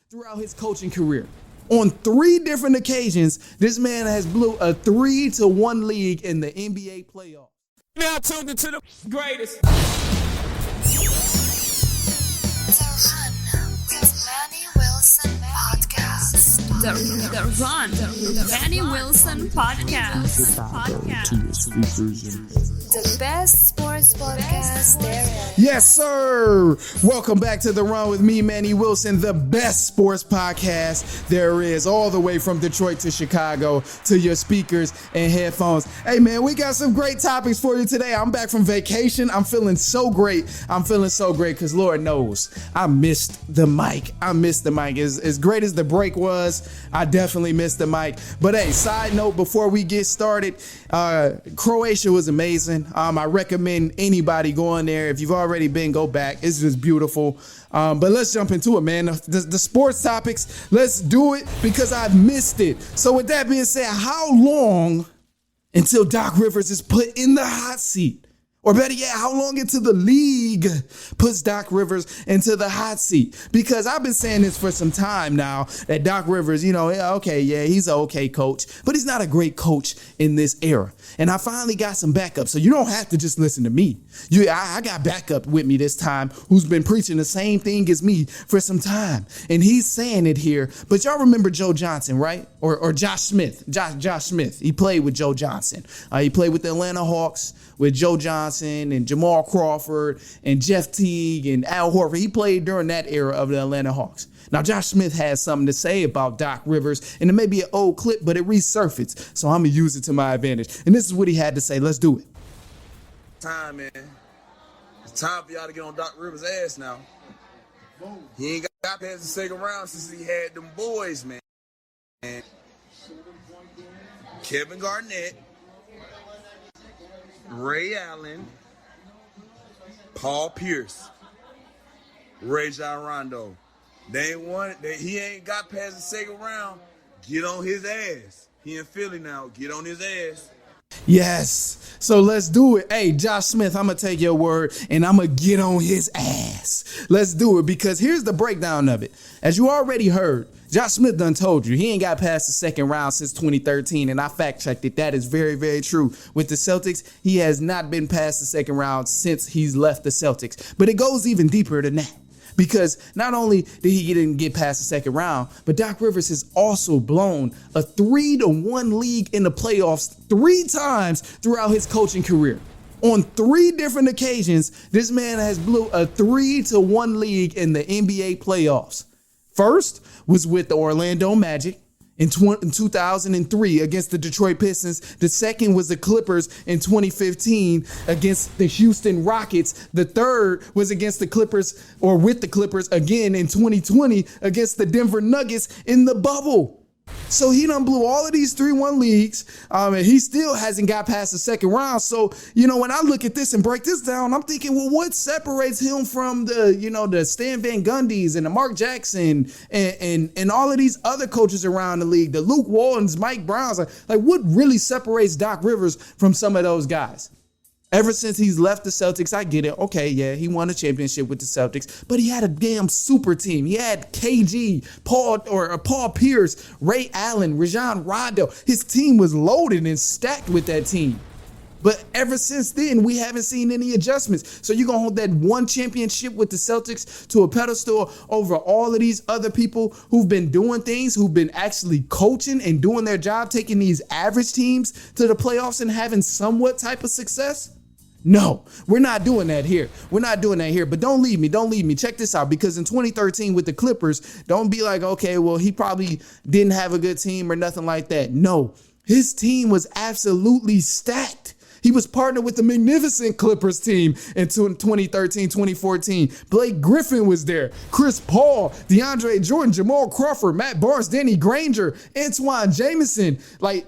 throughout his coaching career. On 3 different occasions, this man has blew a 3-1 lead in the NBA playoffs. Now tuned into the greatest. The Manny Wilson Podcast. The Manny Wilson Podcast. The best sports podcast there is. Yes, sir. Welcome back to The Run with me, Manny Wilson, the best sports podcast there is, all the way from Detroit to Chicago to your speakers and headphones. Hey, man, we got some great topics for you today. I'm back from vacation. I'm feeling so great. Because Lord knows I missed the mic. As great as the break was, I definitely missed the mic. But hey, side note before we get started, Croatia was amazing. I recommend anybody going there. If you've already been, go back. It's just beautiful. But let's jump into it, man. The sports topics, let's do it because I've missed it. So with that being said, how long until Doc Rivers is put in the hot seat? Or better yet, how long until the league puts Doc Rivers into the hot seat? Because I've been saying this for some time now, that Doc Rivers, he's an okay coach, but he's not a great coach in this era. And I finally got some backup, so you don't have to just listen to me. I got backup with me this time who's been preaching the same thing as me for some time. And he's saying it here. But y'all remember Joe Johnson, right? Or Josh Smith. Josh Smith. He played with Joe Johnson. He played with the Atlanta Hawks with Joe Johnson and Jamal Crawford and Jeff Teague and Al Horford. He played during that era of the Atlanta Hawks. Now, Josh Smith has something to say about Doc Rivers, and it may be an old clip, but it resurfaced, so I'm going to use it to my advantage. And this is what he had to say. Let's do it. Time, man. It's time for y'all to get on Doc Rivers' ass now. He ain't got past the second round since he had them boys, man. Kevin Garnett, Ray Allen, Paul Pierce, Rajon Rondo. He ain't got past the second round. Get on his ass. He in Philly now. Get on his ass. Yes. So let's do it. Hey, Josh Smith, I'm going to take your word and I'm going to get on his ass. Let's do it because here's the breakdown of it. As you already heard, Josh Smith done told you he ain't got past the second round since 2013, and I fact-checked it. That is very, very true. With the Celtics, he has not been past the second round since he's left the Celtics. But it goes even deeper than that. Because not only did he didn't get past the second round, but Doc Rivers has also blown a 3-1 lead in the playoffs 3 times throughout his coaching career. On 3 different occasions, this man has blew a 3-1 lead in the NBA playoffs. First was with the Orlando Magic in 2003 against the Detroit Pistons. The second was the Clippers in 2015 against the Houston Rockets. The third was against the Clippers, or with the Clippers again in 2020 against the Denver Nuggets in the bubble. So he done blew all of these 3-1 leagues, and he still hasn't got past the second round. So, when I look at this and break this down, I'm thinking, well, what separates him from the Stan Van Gundy's and the Mark Jackson and all of these other coaches around the league, the Luke Waltons, Mike Browns? Like what really separates Doc Rivers from some of those guys? Ever since he's left the Celtics, I get it. Okay, yeah, he won a championship with the Celtics, but he had a damn super team. He had KG, Paul Pierce, Ray Allen, Rajon Rondo. His team was loaded and stacked with that team. But ever since then, we haven't seen any adjustments. So you're going to hold that one championship with the Celtics to a pedestal over all of these other people who've been doing things, who've been actually coaching and doing their job, taking these average teams to the playoffs and having somewhat type of success? No, we're not doing that here. But don't leave me. Check this out, because in 2013 with the Clippers, don't be like, okay, well, he probably didn't have a good team or nothing like that. No, his team was absolutely stacked. He was partnered with the magnificent Clippers team in 2013, 2014. Blake Griffin was there. Chris Paul, DeAndre Jordan, Jamal Crawford, Matt Barnes, Danny Granger, Antoine Jameson.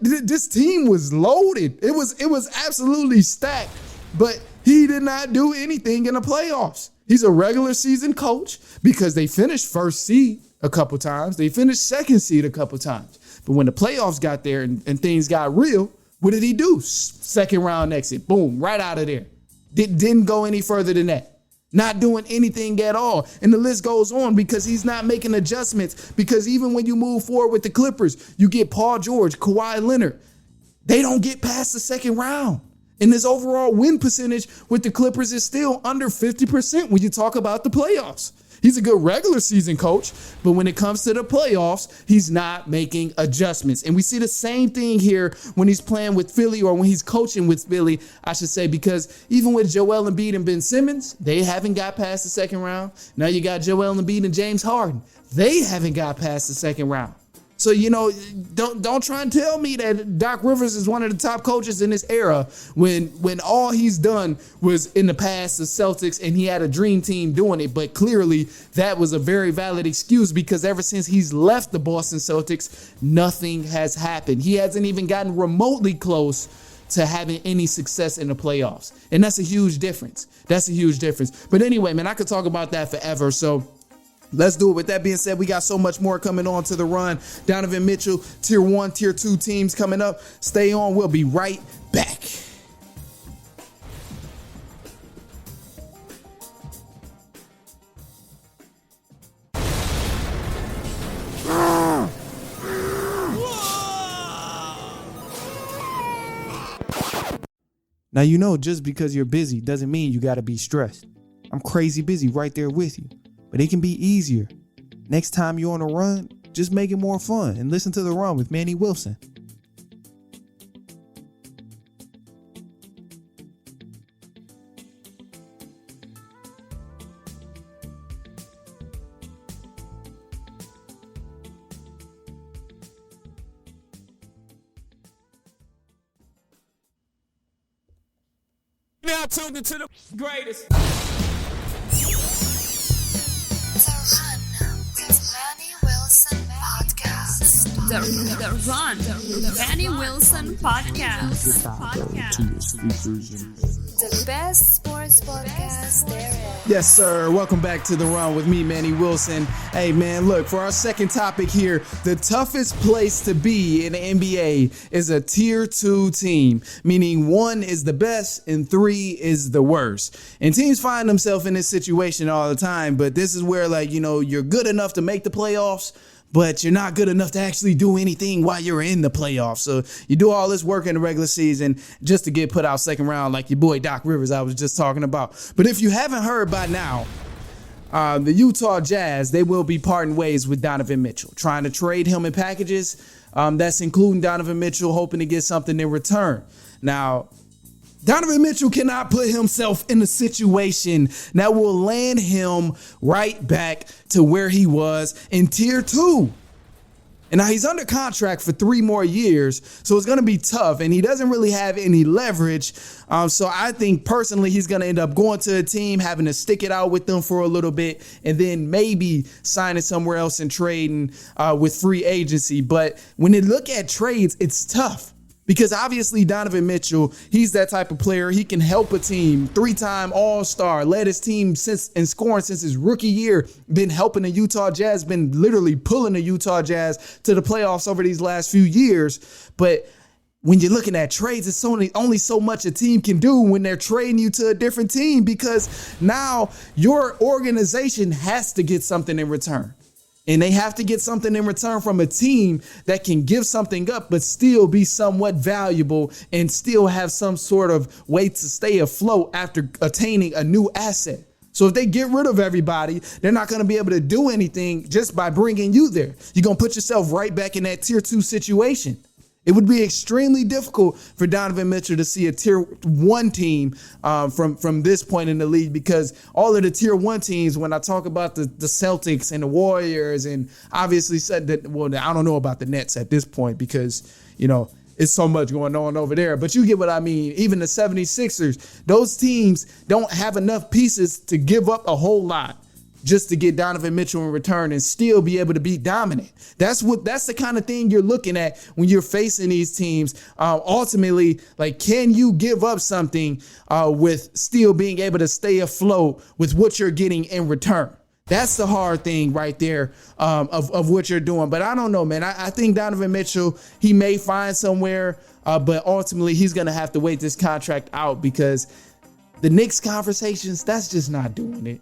This team was loaded. It was absolutely stacked. But he did not do anything in the playoffs. He's a regular season coach because they finished first seed a couple times. They finished second seed a couple times. But when the playoffs got there and things got real, what did he do? Second round exit. Boom, right out of there. Didn't go any further than that. not doing anything at all. And the list goes on because he's not making adjustments. Because even when you move forward with the Clippers, you get Paul George, Kawhi Leonard. They don't get past the second round. And his overall win percentage with the Clippers is still under 50% when you talk about the playoffs. He's a good regular season coach, but when it comes to the playoffs, he's not making adjustments. And we see the same thing here when he's playing with Philly, or when he's coaching with Philly, I should say, because even with Joel Embiid and Ben Simmons, they haven't got past the second round. Now you got Joel Embiid and James Harden. They haven't got past the second round. So, don't try and tell me that Doc Rivers is one of the top coaches in this era when all he's done was in the past the Celtics and he had a dream team doing it. But clearly that was a very valid excuse, because ever since he's left the Boston Celtics, nothing has happened. He hasn't even gotten remotely close to having any success in the playoffs. And that's a huge difference. But anyway, man, I could talk about that forever. So let's do it. With that being said, we got so much more coming on to the run. Donovan Mitchell, tier 1, tier 2 teams coming up. Stay on. We'll be right back. Now, just because you're busy doesn't mean you got to be stressed. I'm crazy busy right there with you. But it can be easier. Next time you're on a run, just make it more fun and listen to The Run with Manny Wilson. Now tuned into the greatest. The Run, the Manny Wilson podcast. The best sports podcast there is. Yes, sir. Welcome back to The Run with me, Manny Wilson. Hey, man, look, for our second topic here, the toughest place to be in the NBA is a tier 2 team, meaning 1 is the best and 3 is the worst. And teams find themselves in this situation all the time, but this is where, you're good enough to make the playoffs, but you're not good enough to actually do anything while you're in the playoffs. So you do all this work in the regular season just to get put out second round, like your boy Doc Rivers I was just talking about. But if you haven't heard by now, the Utah Jazz, they will be parting ways with Donovan Mitchell, trying to trade him in packages. That's including Donovan Mitchell hoping to get something in return. Now, Donovan Mitchell cannot put himself in a situation that will land him right back to where he was in tier 2. And now he's under contract for 3 more years, so it's going to be tough, and he doesn't really have any leverage. So I think personally he's going to end up going to a team, having to stick it out with them for a little bit, and then maybe signing somewhere else and trading with free agency. But when you look at trades, it's tough. Because obviously Donovan Mitchell, he's that type of player. He can help a team. 3-time All-Star, led his team in scoring since his rookie year. Been helping the Utah Jazz, been literally pulling the Utah Jazz to the playoffs over these last few years. But when you're looking at trades, it's only so much a team can do when they're trading you to a different team, because now your organization has to get something in return. And they have to get something in return from a team that can give something up, but still be somewhat valuable and still have some sort of way to stay afloat after attaining a new asset. So if they get rid of everybody, they're not going to be able to do anything just by bringing you there. You're going to put yourself right back in that tier 2 situation. It would be extremely difficult for Donovan Mitchell to see a tier 1 team from this point in the league, because all of the tier 1 teams, when I talk about the Celtics and the Warriors, and obviously said that, well, I don't know about the Nets at this point because, it's so much going on over there. But you get what I mean. Even the 76ers, those teams don't have enough pieces to give up a whole lot just to get Donovan Mitchell in return and still be able to be dominant. That's the kind of thing you're looking at when you're facing these teams. Ultimately, can you give up something with still being able to stay afloat with what you're getting in return? That's the hard thing right there of what you're doing. But I don't know, man. I think Donovan Mitchell, he may find somewhere, but ultimately he's going to have to wait this contract out, because The Knicks conversations, that's just not doing it.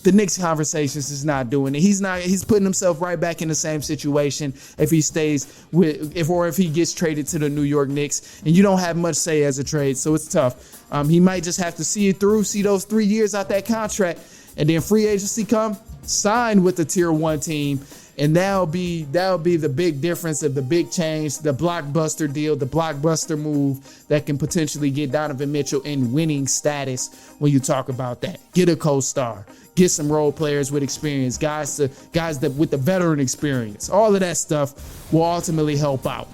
The Knicks conversations is not doing it. He's putting himself right back in the same situation if he stays if he gets traded to the New York Knicks, and you don't have much say as a trade, so it's tough. He might just have to see it through, see those 3 years out that contract, and then free agency come, sign with the tier 1 team, and that'll be the big difference of the big change, the blockbuster deal, the blockbuster move that can potentially get Donovan Mitchell in winning status when you talk about that. Get a co-star. Get some role players with experience, guys that with the veteran experience. All of that stuff will ultimately help out.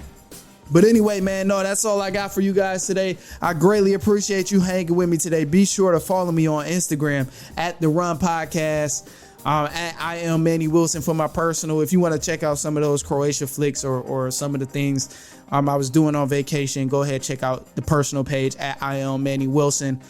But anyway, man, no, that's all I got for you guys today. I greatly appreciate you hanging with me today. Be sure to follow me on Instagram at The Run Podcast. At I am Manny Wilson for my personal. If you want to check out some of those Croatia flicks or some of the things I was doing on vacation, go ahead, check out the personal page at I am Manny Wilson.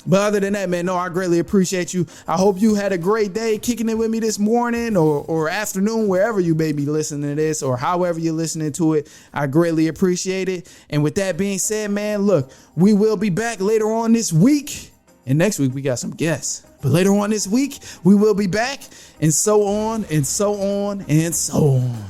But other than that, man, no, I greatly appreciate you. I hope you had a great day kicking it with me this morning or afternoon, wherever you may be listening to this or however you're listening to it. I greatly appreciate it. And with that being said, man, look, we will be back later on this week. And next week we got some guests. But later on this week, we will be back, and so on and so on and so on.